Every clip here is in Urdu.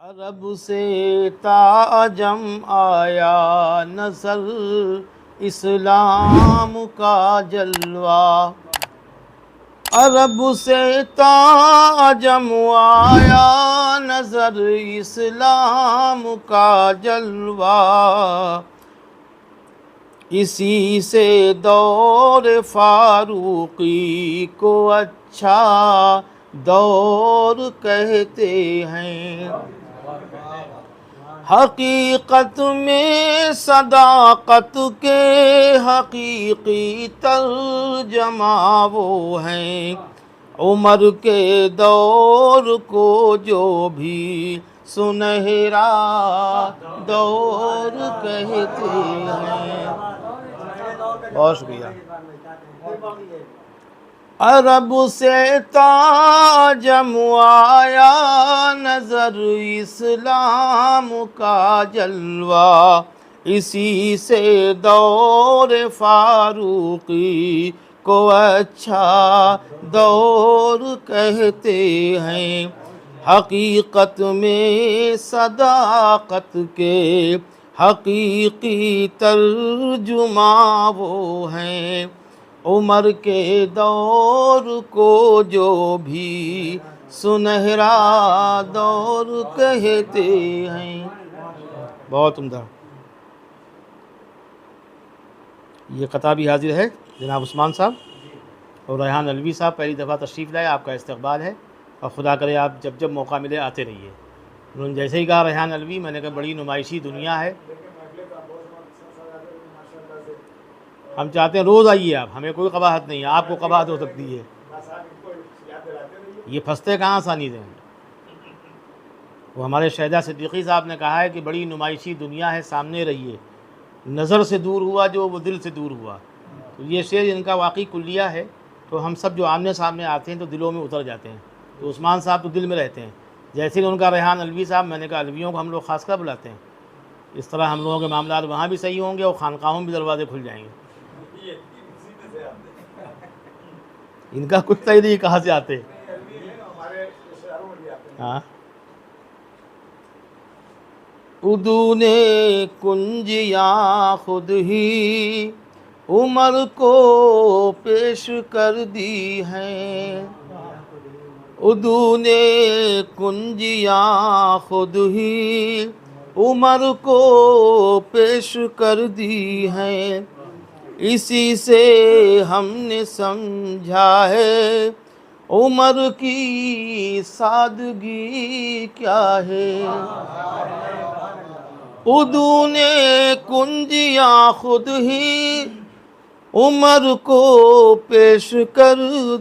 عرب سے تعجم آیا نظر اسلام کا جلوہ، عرب سے تعجم آیا نظر اسلام کا جلوہ، اسی سے دور فاروقی کو اچھا دور کہتے ہیں۔ حقیقت میں صداقت کے حقیقی ترجمہ وہ ہیں، عمر کے دور کو جو بھی سنہرا دور کہتے ہیں۔ بہت شکریہ۔ عرب سے تعجم آیا نظر اسلام کا جلوہ، اسی سے دور فاروقی کو اچھا دور کہتے ہیں۔ حقیقت میں صداقت کے حقیقی ترجمہ وہ ہیں، عمر کے دور کو جو بھی سنہرا دور کہتے ہیں۔ بہت عمدہ۔ یہ قطع بھی حاضر ہے جناب عثمان صاحب اور ریحان علوی صاحب، پہلی دفعہ تشریف لائے، آپ کا استقبال ہے اور خدا کرے آپ جب جب موقع ملے آتے رہیے۔ انہوں نے جیسے ہی کہا ریحان علوی، میں نے کہا بڑی نمائشی دنیا ہے، ہم چاہتے ہیں روز آئیے آپ، ہمیں کوئی قباحت نہیں ہے، آپ کو قباحت ہو سکتی ہے، یہ پھنستے کہاں آسانی سے۔ وہ ہمارے شہدہ صدیقی صاحب نے کہا ہے کہ بڑی نمائشی دنیا ہے، سامنے رہیے، نظر سے دور ہوا جو وہ دل سے دور ہوا۔ تو یہ شعر ان کا واقعی کلیہ ہے، تو ہم سب جو آمنے سامنے آتے ہیں تو دلوں میں اتر جاتے ہیں۔ تو عثمان صاحب تو دل میں رہتے ہیں، جیسے کہ ان کا ریحان علوی صاحب، میں نے کہا علویوں کو ہم لوگ خاص کر بلاتے ہیں، اس طرح ہم لوگوں کے معاملات وہاں بھی صحیح ہوں گے اور خانقاہوں میں بھی دروازے کھل جائیں گے۔ ان کا کچھ صحیح نہیں، کہاں سے آتے؟ ہاں، ادون کنجیاں خود ہی عمر کو پیش کر دی ہیں، ادون کنجیاں خود ہی عمر کو پیش کر دی ہیں، اسی سے ہم نے سمجھا ہے عمر کی سادگی کیا ہے۔ ادون کنجیاں خود ہی عمر کو پیش کر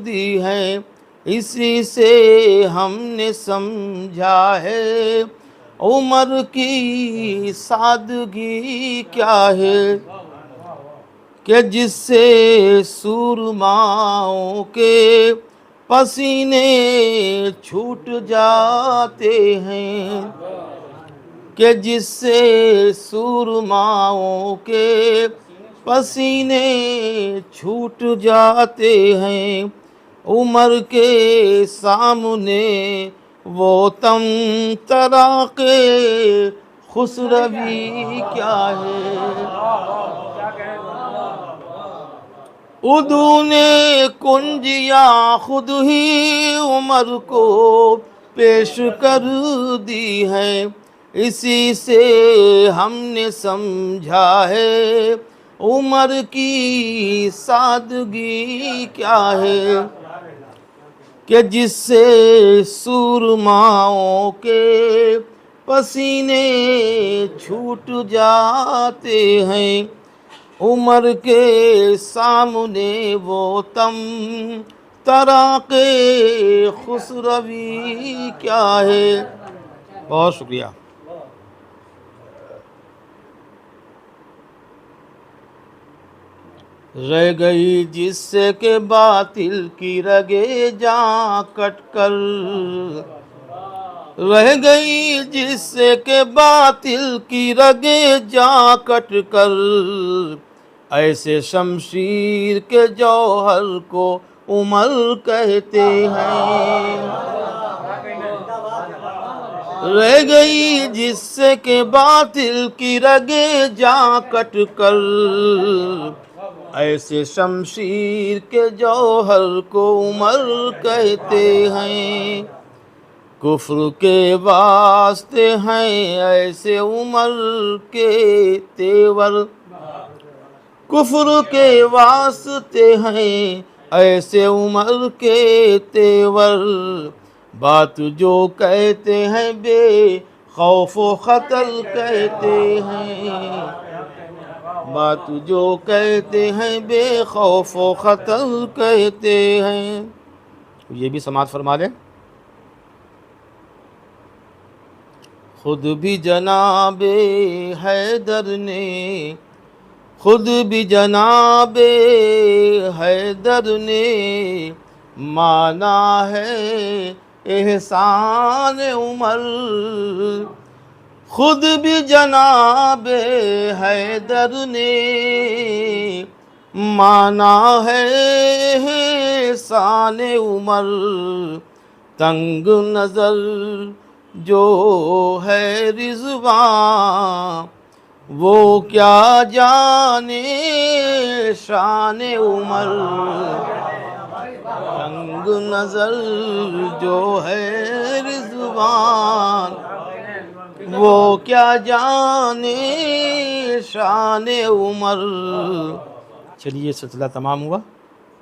دی ہیں، اسی سے ہم نے سمجھا ہے عمر کی سادگی کیا ہے، کہ جس سے سرماؤں کے پسینے چھوٹ جاتے ہیں، کہ جس سے سرماؤں کے پسینے چھوٹ جاتے ہیں، عمر کے سامنے وہ تم تراق خسروی کیا ہے۔ ادون کنجیاں خود ہی عمر کو پیش کر دی ہیں، اسی سے ہم نے سمجھا ہے عمر کی سادگی کیا ہے، کہ جس سے سرماؤں کے پسینے چھوٹ جاتے ہیں، عمر کے سامنے وہ تم تراق خسروی کیا ہے۔ بہت شکریہ۔ رہ گئی جس سے کہ باطل کی رگیں جاں کٹ کر، رہ گئی جس سے کہ باطل کی رگیں جاں کٹ کر، ایسے شمشیر کے جوہر کو عمر کہتے ہیں۔ رہ گئی جس سے کہ باطل کی رگیں جا کٹ کر، ایسے شمشیر کے جوہر کو عمر کہتے ہیں، کفر کے واسطے ہیں ایسے عمر کے تیور، کفر کے واسطے ہیں ایسے عمر کے تیور، بات جو کہتے ہیں بے خوف و خطر کہتے ہیں، بات جو کہتے ہیں بے خوف و خطر کہتے ہیں۔ یہ بھی سماعت فرما لیں۔ خود بھی جناب حیدر نے، خود بھی جناب حیدر نے مانا ہے احسان عمر، خود بھی جناب حیدر نے مانا ہے احسان عمر، تنگ نظر جو ہے رضوان وہ کیا جانے شان عمر، تنگ نظر جو ہے رضوان وہ کیا جانے شان عمر۔ چلیے سلسلہ تمام ہوا۔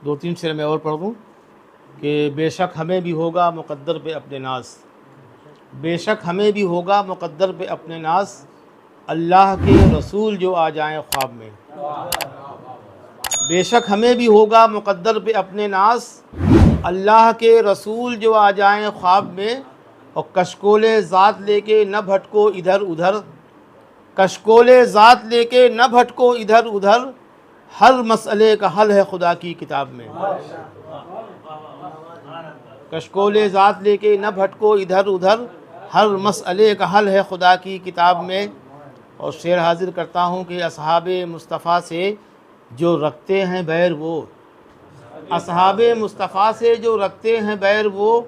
2-3 شعر میں اور پڑھ دوں کہ بے شک ہمیں بھی ہوگا مقدر پہ اپنے ناز، بے شک ہمیں بھی ہوگا مقدر پہ اپنے ناز، اللہ کے رسول جو آ جائیں خواب میں، بے شک ہمیں بھی ہوگا مقدر پہ اپنے ناز، اللہ کے رسول جو آ جائیں خواب میں، اور کشکول ذات لے کے نہ بھٹکو ادھر ادھر، کشکول ذات لے کے نہ بھٹکو ادھر ادھر، ہر مسئلے کا حل ہے خدا کی کتاب میں، کشکول ذات لے کے نہ بھٹکو ادھر ادھر، ہر مسئلے کا حل ہے خدا کی کتاب میں۔ اور شعر حاضر کرتا ہوں کہ اصحاب مصطفیٰ سے جو رکھتے ہیں بیر وہ، اصحاب مصطفیٰ سے جو رکھتے ہیں بیر وہ،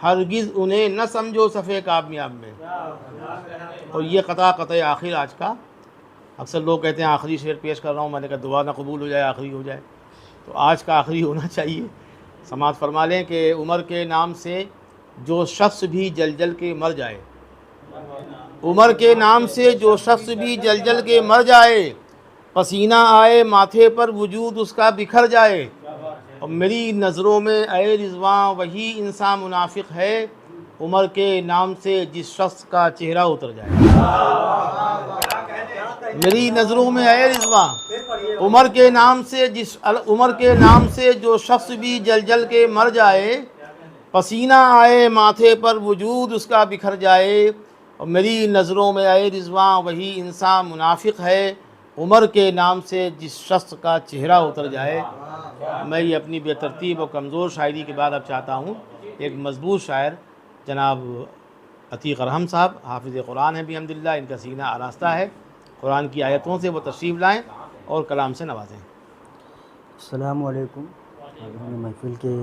ہرگز انہیں نہ سمجھو صفِ کامیاب میں۔ اور یہ قطع آخر آج کا، اکثر لوگ کہتے ہیں آخری شعر پیش کر رہا ہوں، میں نے کہا دعا نہ قبول ہو جائے آخری ہو جائے، تو آج کا آخری ہونا چاہیے۔ سماعت فرما لیں کہ عمر کے نام سے جو شخص بھی جل جل کے مر جائے، عمر کے نام سے جو شخص بھی جل جل کے مر جائے، پسینہ آئے ماتھے پر وجود اس کا بکھر جائے، اور میری نظروں میں اے رضوان وہی انسان منافق ہے، عمر کے نام سے جس شخص کا چہرہ اتر جائے۔ میری نظروں میں اے رضوان عمر کے نام سے جو شخص بھی جل جل کے مر جائے، پسینہ آئے ماتھے پر وجود اس کا بکھر جائے، اور میری نظروں میں اے رضوان وہی انسان منافق ہے، عمر کے نام سے جس شخص کا چہرہ اتر جائے۔ میں یہ اپنی بے ترتیب اور کمزور شاعری کے بعد اب چاہتا ہوں ایک مضبوط شاعر جناب عتیق ارحم صاحب، حافظ قرآن ہیں بحمدللہ، ان کا سینہ آراستہ ہے، قرآن کی آیتوں سے وہ تشریف لائیں اور کلام سے نوازیں۔ السلام علیکم محفل کے،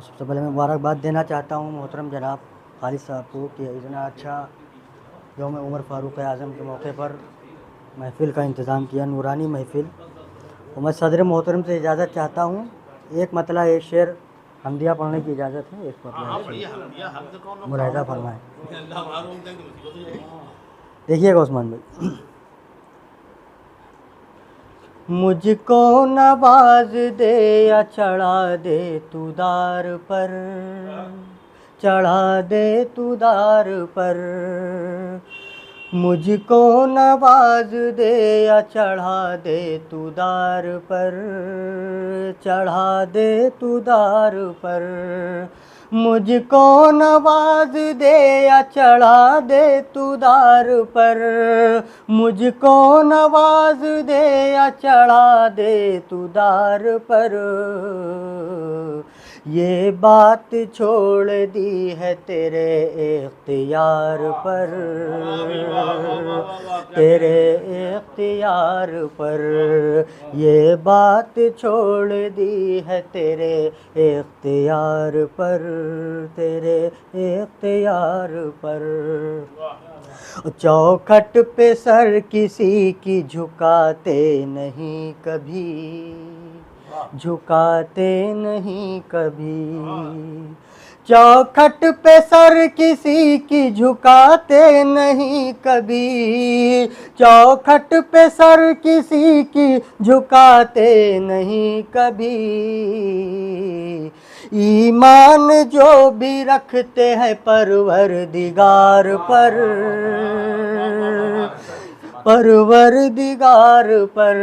سب سے پہلے میں مبارکباد دینا چاہتا ہوں محترم جناب خالد صاحب کو کہ اتنا اچھا یوم عمر فاروق اعظم کے موقع پر محفل کا انتظام کیا، نورانی محفل۔ اور میں صدر محترم سے اجازت چاہتا ہوں، ایک مطلع ایک شعر حمدیہ پڑھنے کی اجازت ہے، ایک مطلع ملاحظہ فرمائیں۔ دیکھیے گا عثمان بھائی۔ مجھ کو نواز دے یا چڑھا دے تو دار پر، چڑھا دے تو دار پر، مجھ کو نواز دے یا چڑھا دے تو دار پر، چڑھا دے تو دار پر، مجھ کو نواز دے یا چڑھا دے تو دار پر، مجھ کو نواز دے یا چڑھا دے تو دار پر، یہ بات چھوڑ دی ہے تیرے اختیار پر، تیرے اختیار پر، یہ بات چھوڑ دی ہے تیرے اختیار پر، تیرے اختیار پر۔ چوکھٹ پہ سر کسی کی جھکاتے نہیں کبھی، جھکاتے نہیں کبھی، چوکھٹ پہ سر کسی کی جھکاتے نہیں کبھی، چوکھٹ پہ سر کسی کی جھکاتے نہیں کبھی، ایمان جو بھی رکھتے ہیں پروردگار پر، پروردگار پر،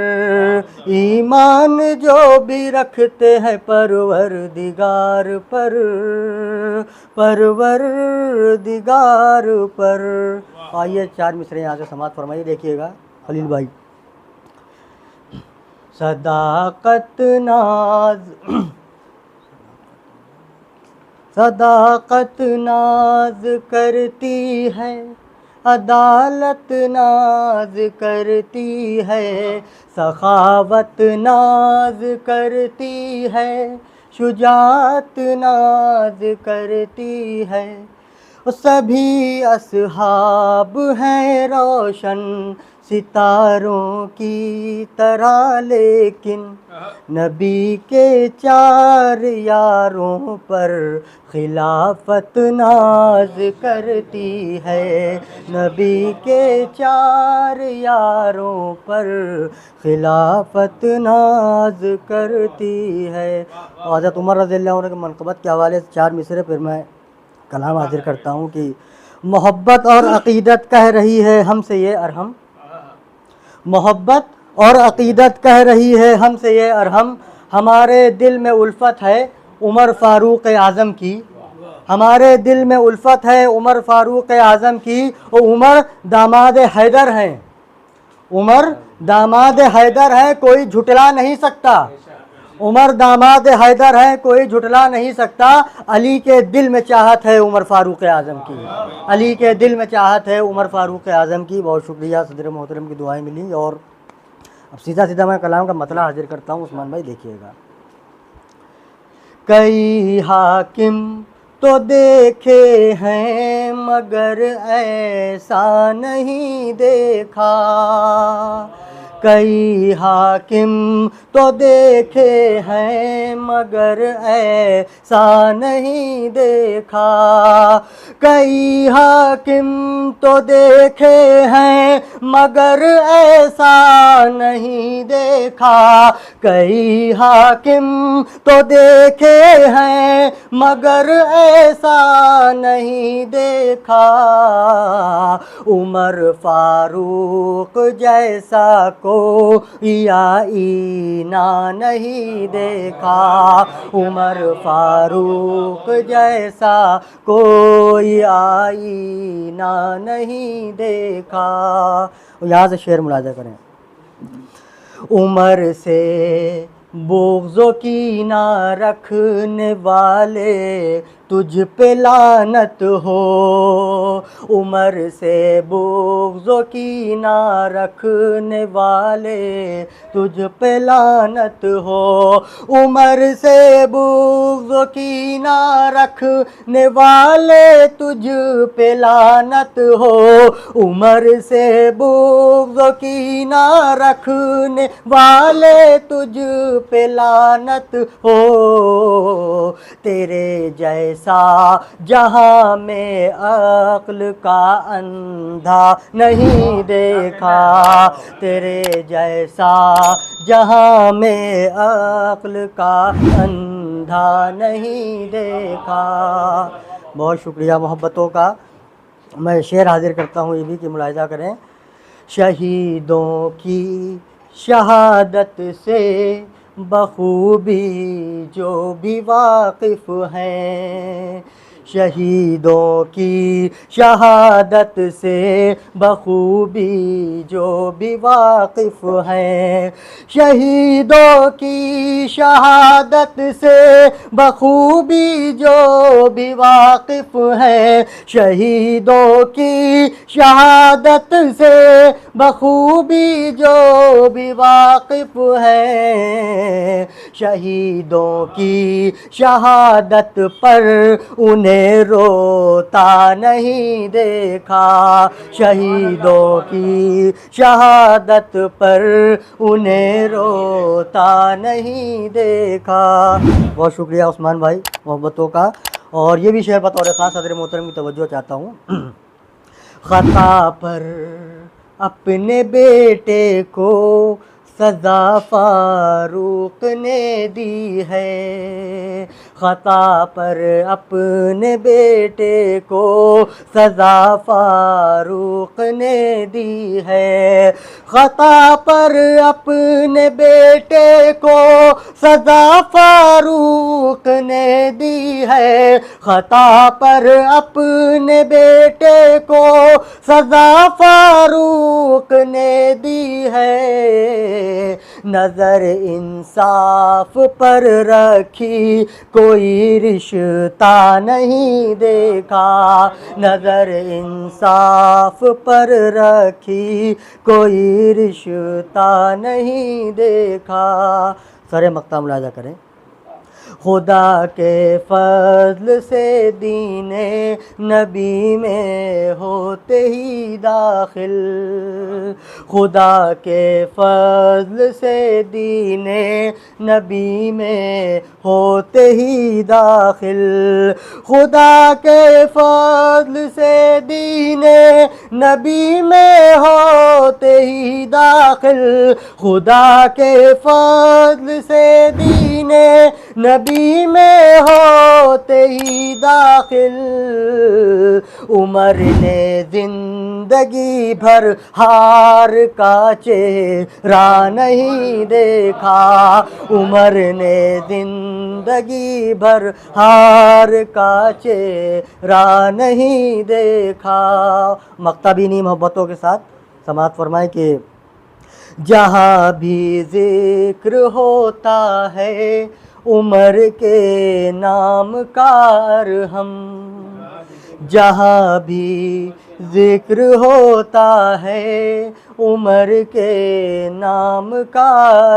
ایمان جو بھی رکھتے ہیں پروردگار پر، پروردگار پر۔ آئیے 4 مصرے یہاں سے سماعت فرمائیے، دیکھیے گا خلیل بھائی۔ صداقت ناز، صداقت ناز کرتی ہے، عدالت ناز کرتی ہے، سخاوت ناز کرتی ہے، شجاعت ناز کرتی ہے، سبھی اصحاب ہیں روشن ستاروں کی طرح، لیکن نبی کے 4 یاروں پر خلافت ناز کرتی ہے، نبی کے 4 یاروں پر خلافت ناز کرتی ہے۔ حضرت عمر رضی اللہ عنہ کے منقبت کے حوالے سے 4 مصرے پھر میں کلام حاضر کرتا ہوں کہ محبت اور عقیدت کہہ رہی ہے ہم سے یہ ارحم، محبت اور عقیدت کہہ رہی ہے ہم سے یہ ارحم، ہمارے دل میں الفت ہے عمر فاروق اعظم کی، ہمارے دل میں الفت ہے عمر فاروق اعظم کی، اور عمر داماد حیدر ہیں، عمر داماد حیدر ہے، کوئی جھٹلا نہیں سکتا، عمر داماد حیدر ہے، کوئی جھٹلا نہیں سکتا، علی کے دل میں چاہت ہے عمر فاروق اعظم کی، علی کے دل میں چاہت ہے عمر فاروق اعظم کی۔ بہت شکریہ، صدر محترم کی دعائیں ملی، اور اب سیدھا میں کلام کا مطلب حاضر کرتا ہوں، عثمان بھائی دیکھیے گا۔ کئی حاکم تو دیکھے ہیں مگر ایسا نہیں دیکھا، کئی حاکم تو دیکھے ہیں مگر ایسا نہیں دیکھا، کئی حاکم تو دیکھے ہیں مگر ایسا نہیں دیکھا، کئی حاکم تو دیکھے ہیں مگر ایسا نہیں دیکھا، عمر فاروق جیسا کوئی آئینہ نہیں دیکھا، عمر فاروق جیسا کوئی آئینہ نہیں دیکھا۔ یہاں سے شعر ملاحظہ کریں۔ عمر سے بغض و کینہ رکھنے والے تجھ پہ لعنت ہو، عمر سے بغض و کینہ رکھنے والے تجھ پہ لعنت ہو، عمر سے بغض و کینہ رکھنے والے تجھ پہ لعنت ہو، عمر سے بغض و کینہ رکھنے والے تجھ پہ لعنت ہو، تیرے جیسا جہاں میں عقل کا اندھا نہیں دیکھا، تیرے جیسا جہاں میں عقل کا اندھا نہیں دیکھا۔ بہت شکریہ محبتوں کا۔ میں شعر حاضر کرتا ہوں، یہ بھی کہ ملاحظہ کریں۔ شہیدوں کی شہادت سے بخوبی جو بھی واقف ہیں، شہیدوں کی شہادت سے بخوبی جو بھی واقف ہیں، شہیدوں کی شہادت سے بخوبی جو بھی واقف ہیں، شہیدوں کی شہادت سے بخوبی جو بھی واقف ہیں، شہیدوں کی شہادت پر انہیں روتا نہیں دیکھا، شہیدوں کی شہادت پر انہیں روتا نہیں دیکھا۔ بہت شکریہ عثمان بھائی محبتوں کا۔ اور یہ بھی شعر بطور خاص حضرت محترم کی توجہ چاہتا ہوں۔ خطا پر اپنے بیٹے کو سزا فاروق نے دی ہے، خطا پر اپنے بیٹے کو سزا فاروق نے دی ہے، خطا پر اپنے بیٹے کو سزا فاروق نے دی ہے، خطا پر اپنے بیٹے کو سزا فاروق نے دی ہے، نظر انصاف پر رکھی کوئی رشتہ نہیں دیکھا، نظر انصاف پر رکھی کوئی رشتہ نہیں دیکھا۔ سر مقطع ملاحظہ کریں۔ خدا کے فضل سے دین نبی میں ہوتے ہی داخل، خدا کے فضل سے دین نبی میں ہوتے ہی داخل، خدا کے فضل سے دین نبی میں ہوتے ہی داخل، خدا کے فضل سے دین نبی میں ہوتے ہی داخل، عمر نے زندگی بھر ہار کا چہرہ نہیں دیکھا، عمر نے زندگی بھر ہار کا چہرہ نہیں دیکھا۔ مقطع بھی نہیں محبتوں کے ساتھ سماعت فرمائیں کہ جہاں بھی ذکر ہوتا ہے عمر کے نام کا ارحم، جہاں بھی ذکر ہوتا ہے عمر کے نام کا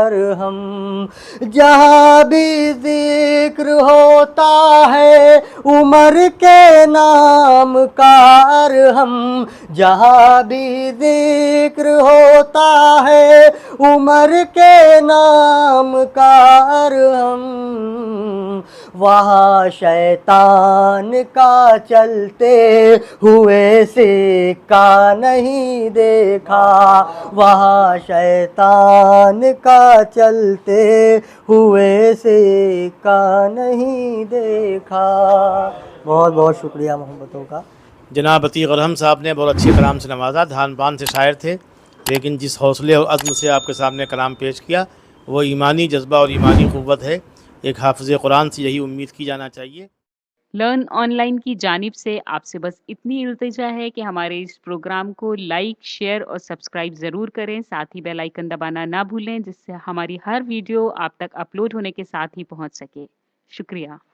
ارحم، جہاں بھی ذکر ہوتا ہے عمر کے نام کا ارحم، جہاں بھی ذکر ہوتا ہے عمر کے نام کا ارحم، وہاں شیطان کا چلتے ہوئے سکہ نہیں دیکھا، وہاں شیطان کا چلتے ہوئے سکہ نہیں دیکھا۔ بہت بہت شکریہ محبتوں کا۔ جناب عتیق ارحم صاحب نے بہت اچھے کلام سے نوازا، دھان بان سے شاعر تھے، لیکن جس حوصلے اور عزم سے آپ کے سامنے کلام پیش کیا وہ ایمانی جذبہ اور ایمانی قوت ہے۔ ایک حافظ قرآن سے یہی امید کی جانا چاہیے۔ لرن آن لائن کی جانب سے آپ سے بس اتنی التجا ہے کہ ہمارے اس پروگرام کو لائک، شیئر اور سبسکرائب ضرور کریں، ساتھ ہی بیل آئیکن دبانا نہ بھولیں جس سے ہماری ہر ویڈیو آپ تک اپلوڈ ہونے کے ساتھ ہی پہنچ سکے۔ شکریہ۔